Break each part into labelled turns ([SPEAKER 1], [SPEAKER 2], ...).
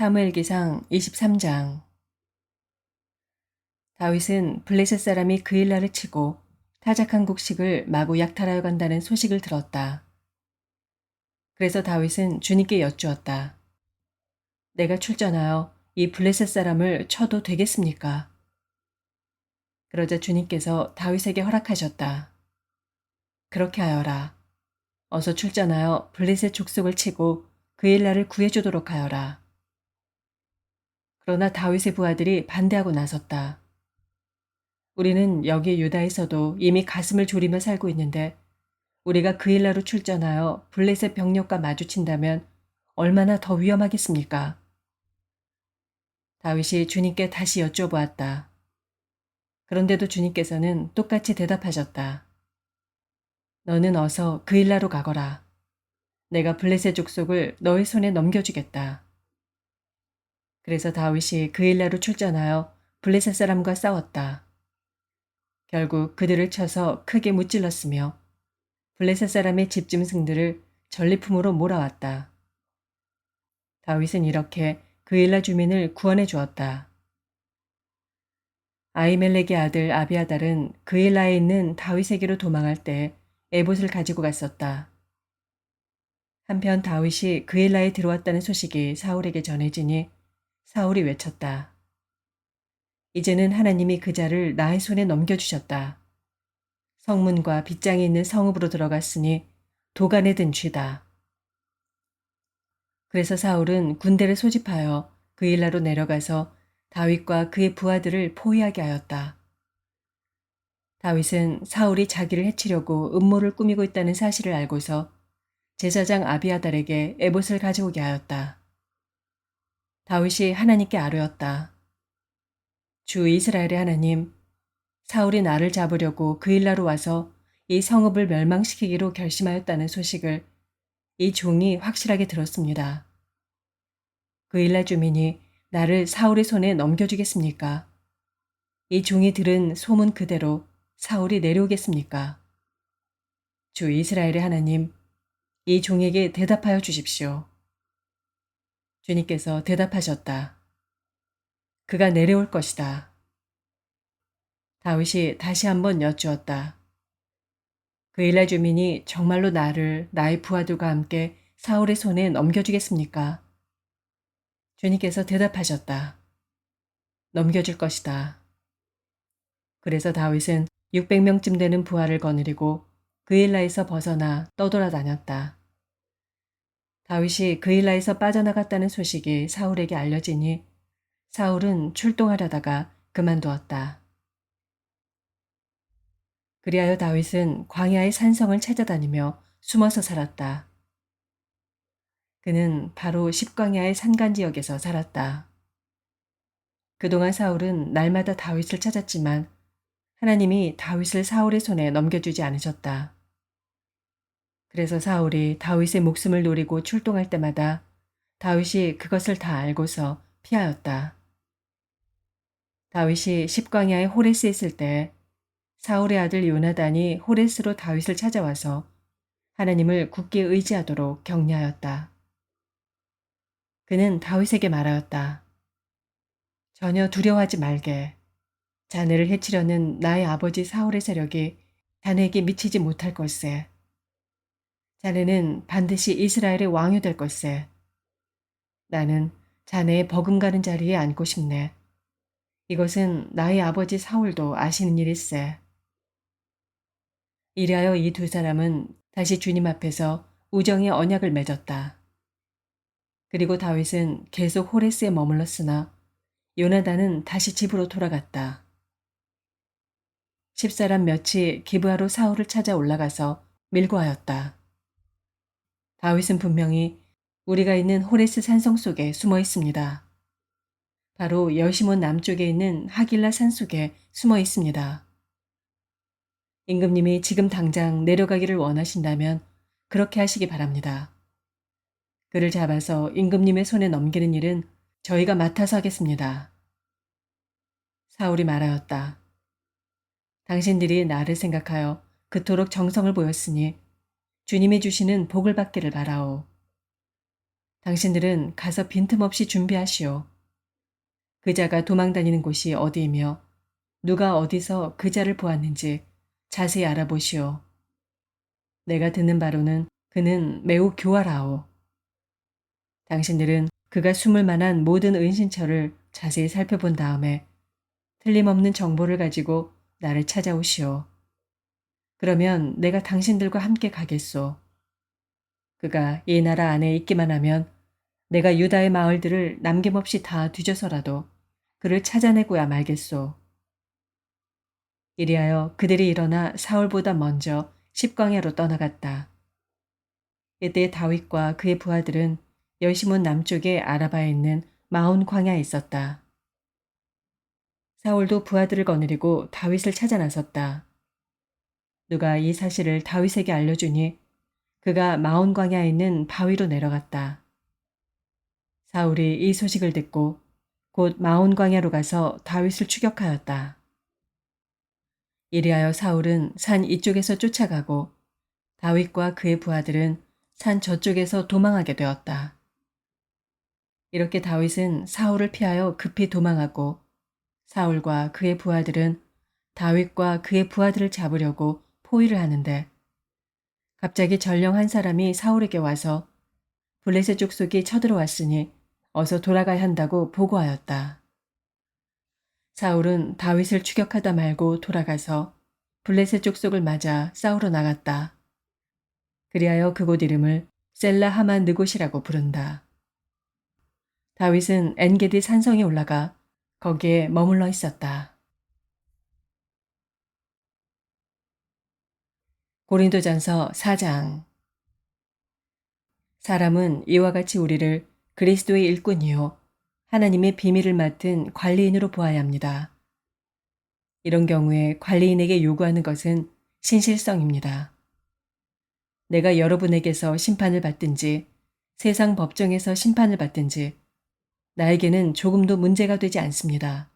[SPEAKER 1] 사무엘기상 23장. 다윗은 블레셋 사람이 그일라를 치고 타작한 곡식을 마구 약탈하여 간다는 소식을 들었다. 그래서 다윗은 주님께 여쭈었다. 내가 출전하여 이 블레셋 사람을 쳐도 되겠습니까? 그러자 주님께서 다윗에게 허락하셨다. 그렇게 하여라. 어서 출전하여 블레셋 족속을 치고 그일라를 구해주도록 하여라. 그러나 다윗의 부하들이 반대하고 나섰다. 우리는 여기 유다에서도 이미 가슴을 졸이며 살고 있는데 우리가 그일라로 출전하여 블레셋 병력과 마주친다면 얼마나 더 위험하겠습니까? 다윗이 주님께 다시 여쭤보았다. 그런데도 주님께서는 똑같이 대답하셨다. 너는 어서 그일라로 가거라. 내가 블레셋 족속을 너의 손에 넘겨주겠다. 그래서 다윗이 그일라로 출전하여 블레셋 사람과 싸웠다. 결국 그들을 쳐서 크게 무찔렀으며 블레셋 사람의 집짐승들을 전리품으로 몰아왔다. 다윗은 이렇게 그일라 주민을 구원해 주었다. 아히멜렉의 아들 아비아달은 그일라에 있는 다윗에게로 도망할 때 에봇을 가지고 갔었다. 한편 다윗이 그일라에 들어왔다는 소식이 사울에게 전해지니 사울이 외쳤다. 이제는 하나님이 그 자를 나의 손에 넘겨주셨다. 성문과 빗장이 있는 성읍으로 들어갔으니 도간에 든 쥐다. 그래서 사울은 군대를 소집하여 그일라로 내려가서 다윗과 그의 부하들을 포위하게 하였다. 다윗은 사울이 자기를 해치려고 음모를 꾸미고 있다는 사실을 알고서 제사장 아비아달에게 에봇을 가져오게 하였다. 다윗이 하나님께 아뢰었다. 주 이스라엘의 하나님, 사울이 나를 잡으려고 그일라로 와서 이 성읍을 멸망시키기로 결심하였다는 소식을 이 종이 확실하게 들었습니다. 그일라 주민이 나를 사울의 손에 넘겨주겠습니까? 이 종이 들은 소문 그대로 사울이 내려오겠습니까? 주 이스라엘의 하나님, 이 종에게 대답하여 주십시오. 주님께서 대답하셨다. 그가 내려올 것이다. 다윗이 다시 한번 여쭈었다. 그일라 주민이 정말로 나를 나의 부하들과 함께 사울의 손에 넘겨주겠습니까? 주님께서 대답하셨다. 넘겨줄 것이다. 그래서 다윗은 600명쯤 되는 부하를 거느리고 그일라에서 벗어나 떠돌아다녔다. 다윗이 그일라에서 빠져나갔다는 소식이 사울에게 알려지니 사울은 출동하려다가 그만두었다. 그리하여 다윗은 광야의 산성을 찾아다니며 숨어서 살았다. 그는 바로 십광야의 산간 지역에서 살았다. 그동안 사울은 날마다 다윗을 찾았지만 하나님이 다윗을 사울의 손에 넘겨주지 않으셨다. 그래서 사울이 다윗의 목숨을 노리고 출동할 때마다 다윗이 그것을 다 알고서 피하였다. 다윗이 십광야의 호레스에 있을 때 사울의 아들 요나단이 호레스로 다윗을 찾아와서 하나님을 굳게 의지하도록 격려하였다. 그는 다윗에게 말하였다. 전혀 두려워하지 말게. 자네를 해치려는 나의 아버지 사울의 세력이 자네에게 미치지 못할 걸세. 자네는 반드시 이스라엘의 왕이 될 걸세. 나는 자네의 버금가는 자리에 앉고 싶네. 이것은 나의 아버지 사울도 아시는 일일세. 이리하여 이 두 사람은 다시 주님 앞에서 우정의 언약을 맺었다. 그리고 다윗은 계속 호레스에 머물렀으나 요나단은 다시 집으로 돌아갔다. 십사람 몇이 기브아로 사울을 찾아 올라가서 밀고 하였다. 다윗은 분명히 우리가 있는 호레스 산성 속에 숨어 있습니다. 바로 여시몬 남쪽에 있는 하길라 산 속에 숨어 있습니다. 임금님이 지금 당장 내려가기를 원하신다면 그렇게 하시기 바랍니다. 그를 잡아서 임금님의 손에 넘기는 일은 저희가 맡아서 하겠습니다. 사울이 말하였다. 당신들이 나를 생각하여 그토록 정성을 보였으니 주님이 주시는 복을 받기를 바라오. 당신들은 가서 빈틈없이 준비하시오. 그자가 도망다니는 곳이 어디이며 누가 어디서 그자를 보았는지 자세히 알아보시오. 내가 듣는 바로는 그는 매우 교활하오. 당신들은 그가 숨을 만한 모든 은신처를 자세히 살펴본 다음에 틀림없는 정보를 가지고 나를 찾아오시오. 그러면 내가 당신들과 함께 가겠소. 그가 이 나라 안에 있기만 하면 내가 유다의 마을들을 남김없이 다 뒤져서라도 그를 찾아내고야 말겠소. 이리하여 그들이 일어나 사울보다 먼저 십광야로 떠나갔다. 이때 다윗과 그의 부하들은 여시몬 남쪽의 아라바에 있는 마온 광야에 있었다. 사울도 부하들을 거느리고 다윗을 찾아 나섰다. 누가 이 사실을 다윗에게 알려주니 그가 마온 광야에 있는 바위로 내려갔다. 사울이 이 소식을 듣고 곧 마온 광야로 가서 다윗을 추격하였다. 이리하여 사울은 산 이쪽에서 쫓아가고 다윗과 그의 부하들은 산 저쪽에서 도망하게 되었다. 이렇게 다윗은 사울을 피하여 급히 도망하고 사울과 그의 부하들은 다윗과 그의 부하들을 잡으려고 포위를 하는데 갑자기 전령 한 사람이 사울에게 와서 블레셋 족속이 쳐들어왔으니 어서 돌아가야 한다고 보고하였다. 사울은 다윗을 추격하다 말고 돌아가서 블레셋 족속을 맞아 싸우러 나갔다. 그리하여 그곳 이름을 셀라 하만 느곳이라고 부른다. 다윗은 엔게디 산성에 올라가 거기에 머물러 있었다. 고린도전서 4장. 사람은 이와 같이 우리를 그리스도의 일꾼이요 하나님의 비밀을 맡은 관리인으로 보아야 합니다. 이런 경우에 관리인에게 요구하는 것은 신실성입니다. 내가 여러분에게서 심판을 받든지 세상 법정에서 심판을 받든지 나에게는 조금도 문제가 되지 않습니다.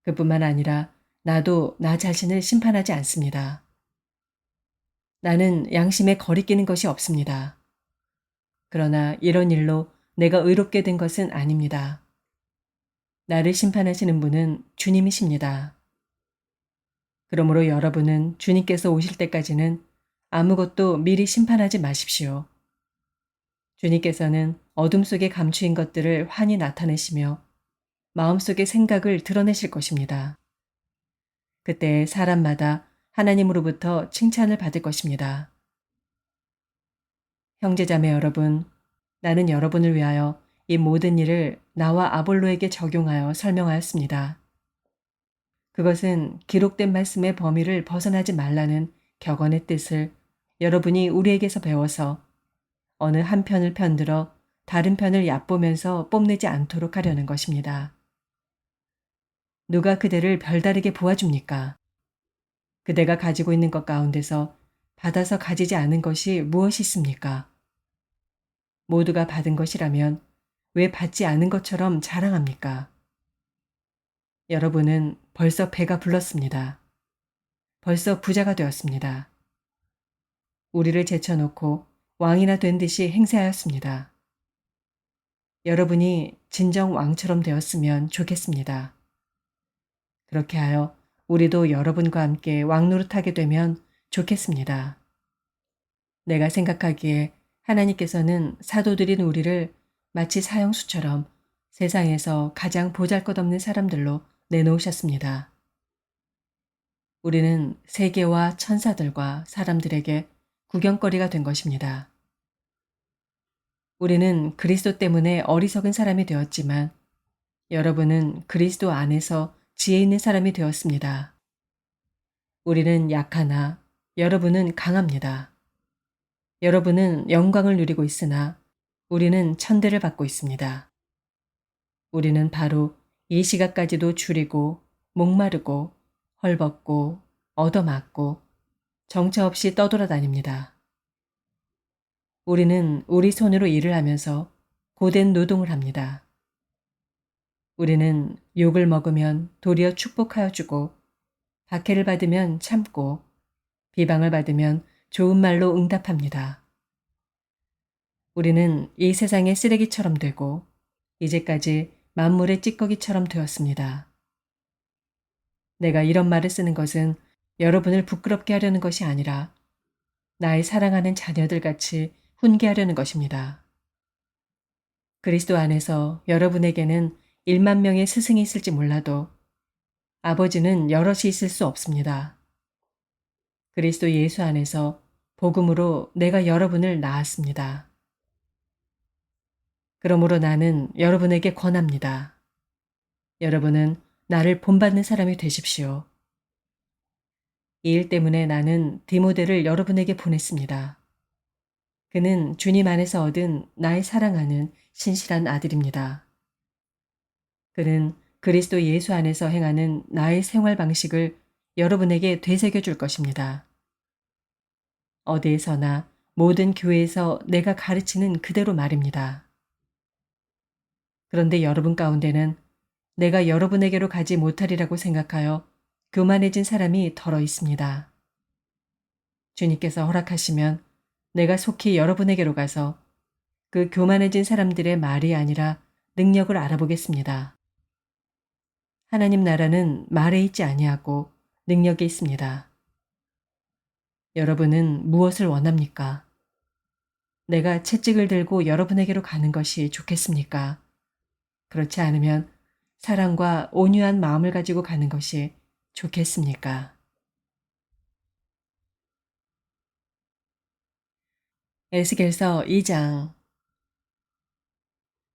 [SPEAKER 1] 그뿐만 아니라 나도 나 자신을 심판하지 않습니다. 나는 양심에 거리끼는 것이 없습니다. 그러나 이런 일로 내가 의롭게 된 것은 아닙니다. 나를 심판하시는 분은 주님이십니다. 그러므로 여러분은 주님께서 오실 때까지는 아무것도 미리 심판하지 마십시오. 주님께서는 어둠 속에 감추인 것들을 환히 나타내시며 마음속의 생각을 드러내실 것입니다. 그때 사람마다 하나님으로부터 칭찬을 받을 것입니다. 형제자매 여러분, 나는 여러분을 위하여 이 모든 일을 나와 아볼로에게 적용하여 설명하였습니다. 그것은 기록된 말씀의 범위를 벗어나지 말라는 격언의 뜻을 여러분이 우리에게서 배워서 어느 한 편을 편들어 다른 편을 얕보면서 뽐내지 않도록 하려는 것입니다. 누가 그대를 별다르게 보아줍니까? 그대가 가지고 있는 것 가운데서 받아서 가지지 않은 것이 무엇이 있습니까? 모두가 받은 것이라면 왜 받지 않은 것처럼 자랑합니까? 여러분은 벌써 배가 불렀습니다. 벌써 부자가 되었습니다. 우리를 제쳐놓고 왕이나 된 듯이 행세하였습니다. 여러분이 진정 왕처럼 되었으면 좋겠습니다. 그렇게 하여 우리도 여러분과 함께 왕노릇하게 되면 좋겠습니다. 내가 생각하기에 하나님께서는 사도들인 우리를 마치 사형수처럼 세상에서 가장 보잘것없는 사람들로 내놓으셨습니다. 우리는 세계와 천사들과 사람들에게 구경거리가 된 것입니다. 우리는 그리스도 때문에 어리석은 사람이 되었지만 여러분은 그리스도 안에서 지혜 있는 사람이 되었습니다. 우리는 약하나 여러분은 강합니다. 여러분은 영광을 누리고 있으나 우리는 천대를 받고 있습니다. 우리는 바로 이 시각까지도 줄이고 목마르고 헐벗고 얻어맞고 정처 없이 떠돌아다닙니다. 우리는 우리 손으로 일을 하면서 고된 노동을 합니다. 우리는 욕을 먹으면 도리어 축복하여 주고 박해를 받으면 참고 비방을 받으면 좋은 말로 응답합니다. 우리는 이 세상의 쓰레기처럼 되고 이제까지 만물의 찌꺼기처럼 되었습니다. 내가 이런 말을 쓰는 것은 여러분을 부끄럽게 하려는 것이 아니라 나의 사랑하는 자녀들 같이 훈계하려는 것입니다. 그리스도 안에서 여러분에게는 1만 명의 스승이 있을지 몰라도 아버지는 여럿이 있을 수 없습니다. 그리스도 예수 안에서 복음으로 내가 여러분을 낳았습니다. 그러므로 나는 여러분에게 권합니다. 여러분은 나를 본받는 사람이 되십시오. 이 일 때문에 나는 디모데를 여러분에게 보냈습니다. 그는 주님 안에서 얻은 나의 사랑하는 신실한 아들입니다. 그는 그리스도 예수 안에서 행하는 나의 생활 방식을 여러분에게 되새겨 줄 것입니다. 어디에서나 모든 교회에서 내가 가르치는 그대로 말입니다. 그런데 여러분 가운데는 내가 여러분에게로 가지 못하리라고 생각하여 교만해진 사람이 덜어 있습니다. 주님께서 허락하시면 내가 속히 여러분에게로 가서 그 교만해진 사람들의 말이 아니라 능력을 알아보겠습니다. 하나님 나라는 말에 있지 아니하고 능력에 있습니다. 여러분은 무엇을 원합니까? 내가 채찍을 들고 여러분에게로 가는 것이 좋겠습니까? 그렇지 않으면 사랑과 온유한 마음을 가지고 가는 것이 좋겠습니까? 에스겔서 2장.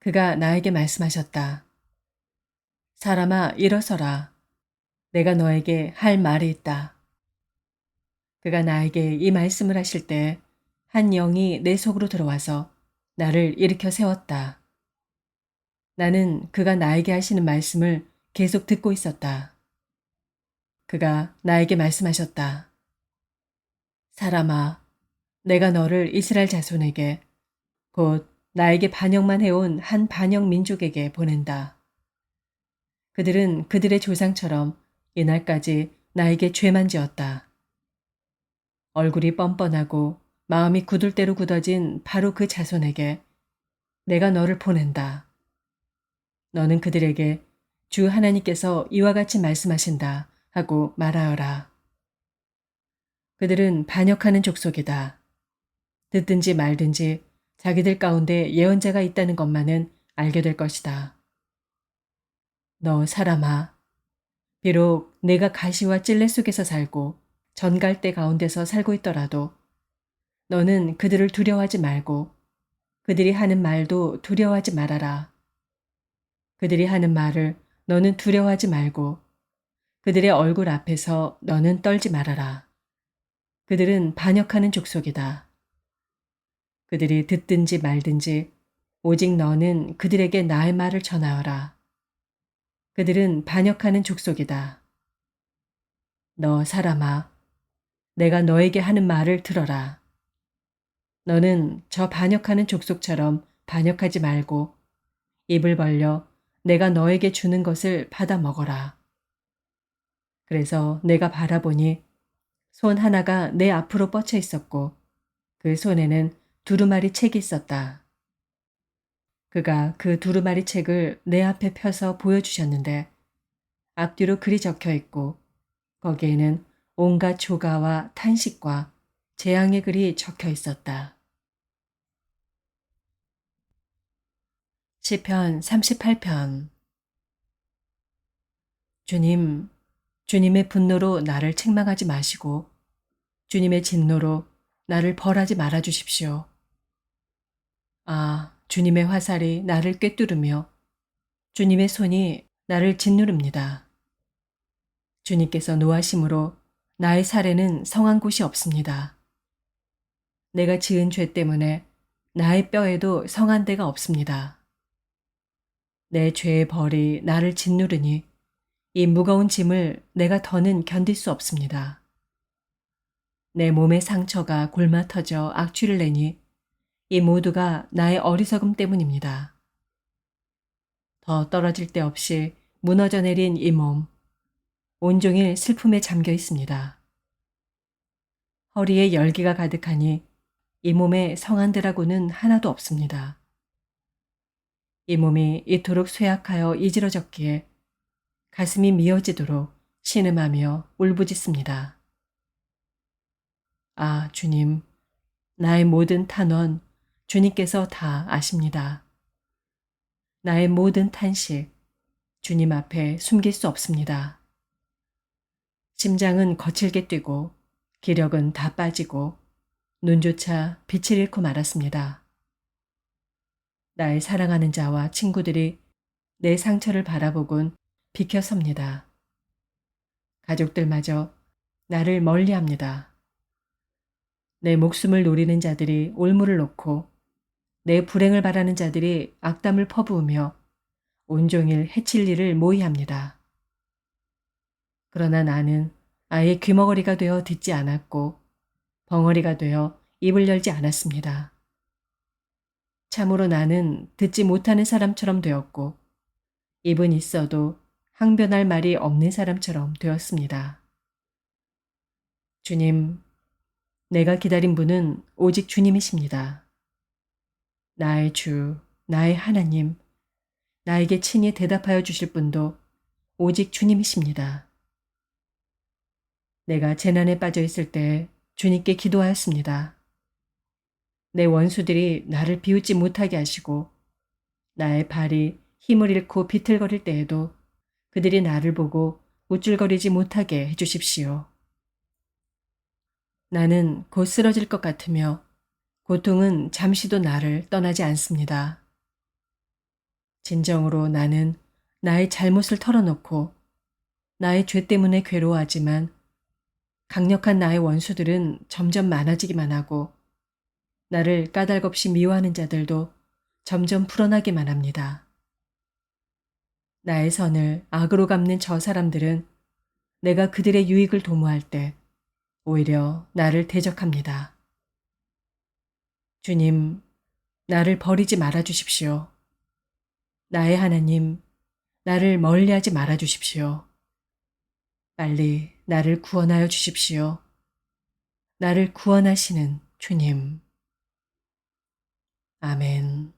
[SPEAKER 1] 그가 나에게 말씀하셨다. 사람아, 일어서라. 내가 너에게 할 말이 있다. 그가 나에게 이 말씀을 하실 때 한 영이 내 속으로 들어와서 나를 일으켜 세웠다. 나는 그가 나에게 하시는 말씀을 계속 듣고 있었다. 그가 나에게 말씀하셨다. 사람아, 내가 너를 이스라엘 자손에게 곧 나에게 반역만 해온 한 반역 민족에게 보낸다. 그들은 그들의 조상처럼 이날까지 나에게 죄만 지었다. 얼굴이 뻔뻔하고 마음이 굳을 대로 굳어진 바로 그 자손에게 내가 너를 보낸다. 너는 그들에게 주 하나님께서 이와 같이 말씀하신다 하고 말하여라. 그들은 반역하는 족속이다. 듣든지 말든지 자기들 가운데 예언자가 있다는 것만은 알게 될 것이다. 너 사람아, 비록 내가 가시와 찔레 속에서 살고 전갈대 가운데서 살고 있더라도 너는 그들을 두려워하지 말고 그들이 하는 말도 두려워하지 말아라. 그들이 하는 말을 너는 두려워하지 말고 그들의 얼굴 앞에서 너는 떨지 말아라. 그들은 반역하는 족속이다. 그들이 듣든지 말든지 오직 너는 그들에게 나의 말을 전하여라. 그들은 반역하는 족속이다. 너 사람아, 내가 너에게 하는 말을 들어라. 너는 저 반역하는 족속처럼 반역하지 말고 입을 벌려 내가 너에게 주는 것을 받아 먹어라. 그래서 내가 바라보니 손 하나가 내 앞으로 뻗쳐 있었고 그 손에는 두루마리 책이 있었다. 그가 그 두루마리 책을 내 앞에 펴서 보여주셨는데 앞뒤로 글이 적혀 있고 거기에는 온갖 조가와 탄식과 재앙의 글이 적혀 있었다. 시편 38편. 주님, 주님의 분노로 나를 책망하지 마시고 주님의 진노로 나를 벌하지 말아 주십시오. 아, 주님의 화살이 나를 꿰뚫으며 주님의 손이 나를 짓누릅니다. 주님께서 노하심으로 나의 살에는 성한 곳이 없습니다. 내가 지은 죄 때문에 나의 뼈에도 성한 데가 없습니다. 내 죄의 벌이 나를 짓누르니 이 무거운 짐을 내가 더는 견딜 수 없습니다. 내 몸의 상처가 골마 터져 악취를 내니 이 모두가 나의 어리석음 때문입니다. 더 떨어질 데 없이 무너져 내린 이 몸, 온종일 슬픔에 잠겨 있습니다. 허리에 열기가 가득하니 이 몸에 성한들하고는 하나도 없습니다. 이 몸이 이토록 쇠약하여 이지러졌기에 가슴이 미어지도록 신음하며 울부짖습니다. 아, 주님, 나의 모든 탄원 주님께서 다 아십니다. 나의 모든 탄식 주님 앞에 숨길 수 없습니다. 심장은 거칠게 뛰고 기력은 다 빠지고 눈조차 빛을 잃고 말았습니다. 나의 사랑하는 자와 친구들이 내 상처를 바라보곤 비켜섭니다. 가족들마저 나를 멀리합니다. 내 목숨을 노리는 자들이 올무를 놓고 내 불행을 바라는 자들이 악담을 퍼부으며 온종일 해칠 일을 모의합니다. 그러나 나는 아예 귀머거리가 되어 듣지 않았고 벙어리가 되어 입을 열지 않았습니다. 참으로 나는 듣지 못하는 사람처럼 되었고 입은 있어도 항변할 말이 없는 사람처럼 되었습니다. 주님, 내가 기다린 분은 오직 주님이십니다. 나의 주, 나의 하나님, 나에게 친히 대답하여 주실 분도 오직 주님이십니다. 내가 재난에 빠져 있을 때 주님께 기도하였습니다. 내 원수들이 나를 비웃지 못하게 하시고 나의 발이 힘을 잃고 비틀거릴 때에도 그들이 나를 보고 우쭐거리지 못하게 해주십시오. 나는 곧 쓰러질 것 같으며 고통은 잠시도 나를 떠나지 않습니다. 진정으로 나는 나의 잘못을 털어놓고 나의 죄 때문에 괴로워하지만 강력한 나의 원수들은 점점 많아지기만 하고 나를 까닭없이 미워하는 자들도 점점 풀어나기만 합니다. 나의 선을 악으로 갚는 저 사람들은 내가 그들의 유익을 도모할 때 오히려 나를 대적합니다. 주님, 나를 버리지 말아 주십시오. 나의 하나님, 나를 멀리하지 말아 주십시오. 빨리 나를 구원하여 주십시오. 나를 구원하시는 주님. 아멘.